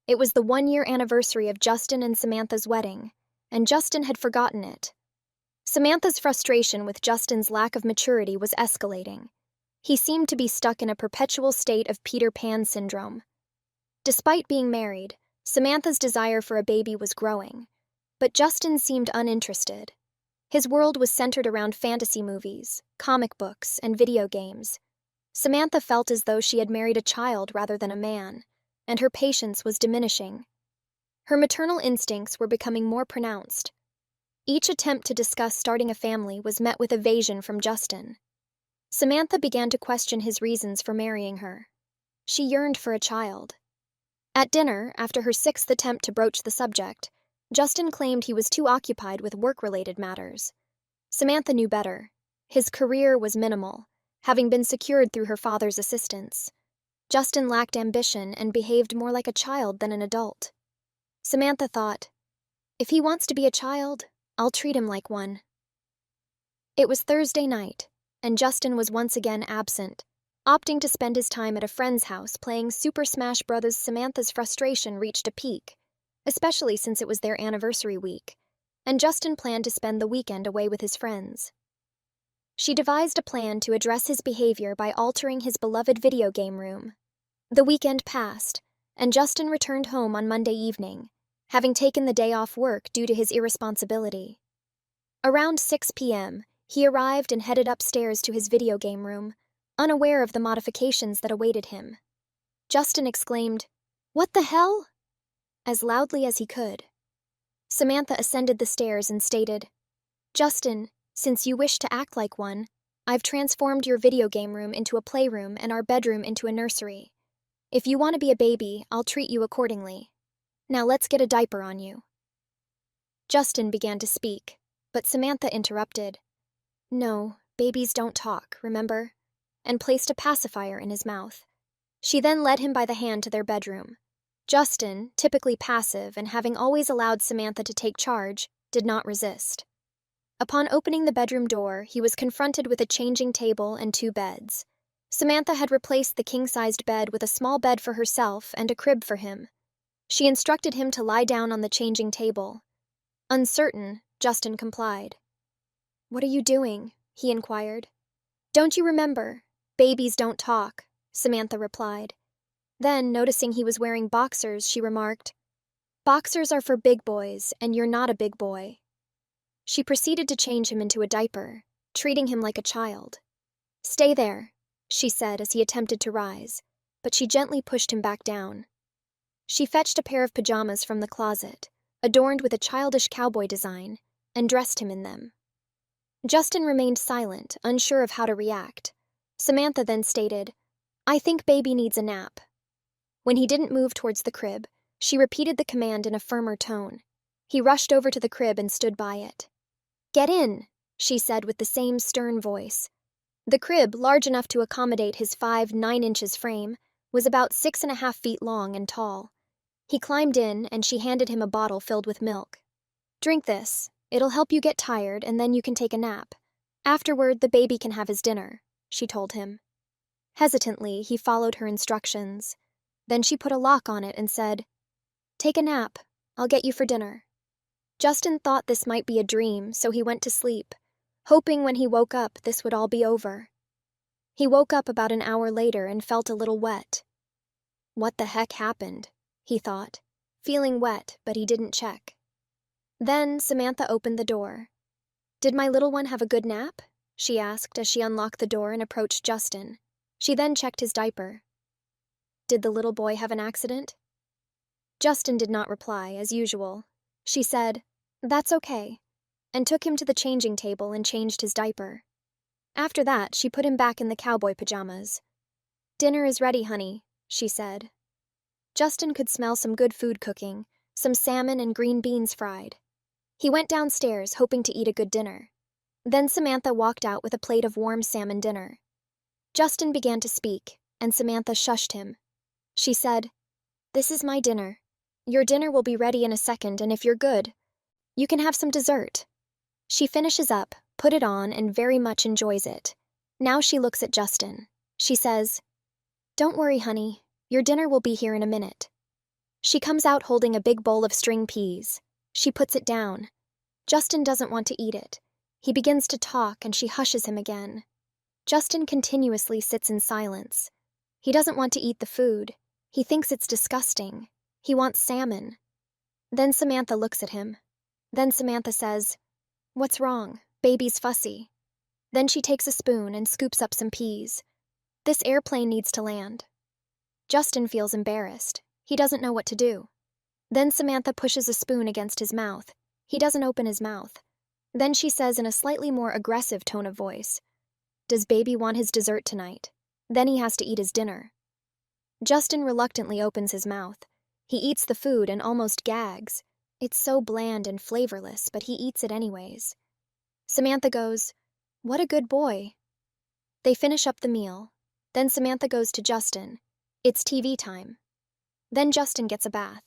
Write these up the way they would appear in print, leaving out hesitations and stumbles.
It was the 1-year anniversary of Justin and Samantha's wedding, and Justin had forgotten it. Samantha's frustration with Justin's lack of maturity was escalating. He seemed to be stuck in a perpetual state of Peter Pan syndrome. Despite being married, Samantha's desire for a baby was growing, but Justin seemed uninterested. His world was centered around fantasy movies, comic books, and video games. Samantha felt as though she had married a child rather than a man, and her patience was diminishing. Her maternal instincts were becoming more pronounced. Each attempt to discuss starting a family was met with evasion from Justin. Samantha began to question his reasons for marrying her. She yearned for a child. At dinner, after her 6th attempt to broach the subject, Justin claimed he was too occupied with work-related matters. Samantha knew better. His career was minimal, having been secured through her father's assistance. Justin lacked ambition and behaved more like a child than an adult. Samantha thought, if he wants to be a child, I'll treat him like one. It was Thursday night, and Justin was once again absent, opting to spend his time at a friend's house playing Super Smash Bros. Samantha's frustration reached a peak, especially since it was their anniversary week, and Justin planned to spend the weekend away with his friends. She devised a plan to address his behavior by altering his beloved video game room. The weekend passed, and Justin returned home on Monday evening, having taken the day off work due to his irresponsibility. Around 6 p.m., he arrived and headed upstairs to his video game room, unaware of the modifications that awaited him. Justin exclaimed, "What the hell?" as loudly as he could. Samantha ascended the stairs and stated, "Justin, since you wish to act like one, I've transformed your video game room into a playroom and our bedroom into a nursery. If you want to be a baby, I'll treat you accordingly. Now let's get a diaper on you." Justin began to speak, but Samantha interrupted. "No, babies don't talk, remember?" and placed a pacifier in his mouth. She then led him by the hand to their bedroom. Justin, typically passive and having always allowed Samantha to take charge, did not resist. Upon opening the bedroom door, he was confronted with a changing table and 2 beds. Samantha had replaced the king-sized bed with a small bed for herself and a crib for him. She instructed him to lie down on the changing table. Uncertain, Justin complied. "What are you doing?" he inquired. "Don't you remember? Babies don't talk," Samantha replied. Then, noticing he was wearing boxers, she remarked, "Boxers are for big boys, and you're not a big boy." She proceeded to change him into a diaper, treating him like a child. "Stay there," she said as he attempted to rise, but she gently pushed him back down. She fetched a pair of pajamas from the closet, adorned with a childish cowboy design, and dressed him in them. Justin remained silent, unsure of how to react. Samantha then stated, "I think baby needs a nap." When he didn't move towards the crib, she repeated the command in a firmer tone. He rushed over to the crib and stood by it. "Get in," she said with the same stern voice. The crib, large enough to accommodate his 5'9" frame, was about 6.5 feet long and tall. He climbed in, and she handed him a bottle filled with milk. "Drink this. It'll help you get tired, and then you can take a nap. Afterward, the baby can have his dinner," she told him. Hesitantly, he followed her instructions. Then she put a lock on it and said, "Take a nap. I'll get you for dinner." Justin thought this might be a dream, so he went to sleep, hoping when he woke up this would all be over. He woke up about an hour later and felt a little wet. What the heck happened? He thought, feeling wet, but he didn't check. Then Samantha opened the door. "Did my little one have a good nap?" she asked as she unlocked the door and approached Justin. She then checked his diaper. "Did the little boy have an accident?" Justin did not reply, as usual. She said, "That's okay," and took him to the changing table and changed his diaper. After that, she put him back in the cowboy pajamas. "Dinner is ready, honey," she said. Justin could smell some good food cooking, some salmon and green beans fried. He went downstairs, hoping to eat a good dinner. Then Samantha walked out with a plate of warm salmon dinner. Justin began to speak, and Samantha shushed him. She said, "This is my dinner. Your dinner will be ready in a second, and if you're good, you can have some dessert." She finishes up, put it on, and very much enjoys it. Now she looks at Justin. She says, "Don't worry, honey. Your dinner will be here in a minute." She comes out holding a big bowl of string peas. She puts it down. Justin doesn't want to eat it. He begins to talk and she hushes him again. Justin continuously sits in silence. He doesn't want to eat the food. He thinks it's disgusting. He wants salmon. Then Samantha looks at him. Then Samantha says, "What's wrong? Baby's fussy." Then she takes a spoon and scoops up some peas. This airplane needs to land. Justin feels embarrassed. He doesn't know what to do. Then Samantha pushes a spoon against his mouth. He doesn't open his mouth. Then she says in a slightly more aggressive tone of voice, "Does baby want his dessert tonight? Then he has to eat his dinner." Justin reluctantly opens his mouth. He eats the food and almost gags. It's so bland and flavorless, but he eats it anyways. Samantha goes, "What a good boy." They finish up the meal. Then Samantha goes to Justin. It's TV time. Then Justin gets a bath.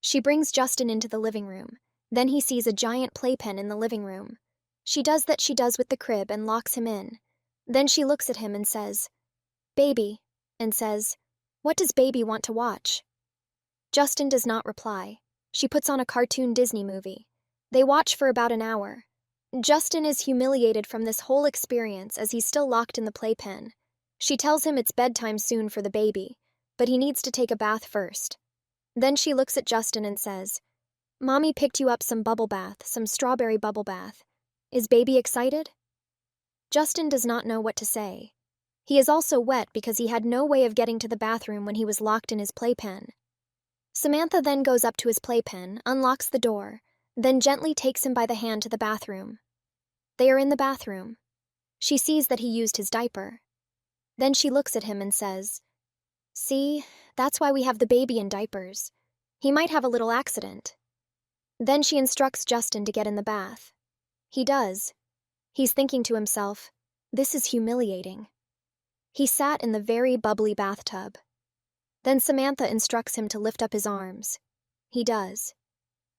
She brings Justin into the living room. Then he sees a giant playpen in the living room. She does that she does with the crib and locks him in. Then she looks at him and says, "Baby," and says, "What does baby want to watch?" Justin does not reply. She puts on a cartoon Disney movie. They watch for about an hour. Justin is humiliated from this whole experience as he's still locked in the playpen. She tells him it's bedtime soon for the baby, but he needs to take a bath first. Then she looks at Justin and says, "Mommy picked you up some bubble bath, some strawberry bubble bath. Is baby excited?" Justin does not know what to say. He is also wet because he had no way of getting to the bathroom when he was locked in his playpen. Samantha then goes up to his playpen, unlocks the door, then gently takes him by the hand to the bathroom. They are in the bathroom. She sees that he used his diaper. Then she looks at him and says, "See, that's why we have the baby in diapers. He might have a little accident." Then she instructs Justin to get in the bath. He does. He's thinking to himself, "This is humiliating." He sat in the very bubbly bathtub. Then Samantha instructs him to lift up his arms. He does.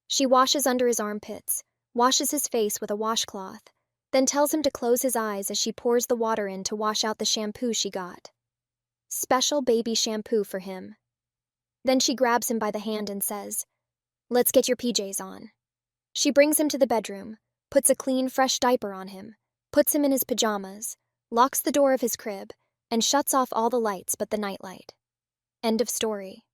She washes under his armpits, washes his face with a washcloth, then tells him to close his eyes as she pours the water in to wash out the shampoo she got. Special baby shampoo for him. Then she grabs him by the hand and says, "Let's get your PJs on." She brings him to the bedroom, puts a clean, fresh diaper on him, puts him in his pajamas, locks the door of his crib, and shuts off all the lights but the nightlight. End of story.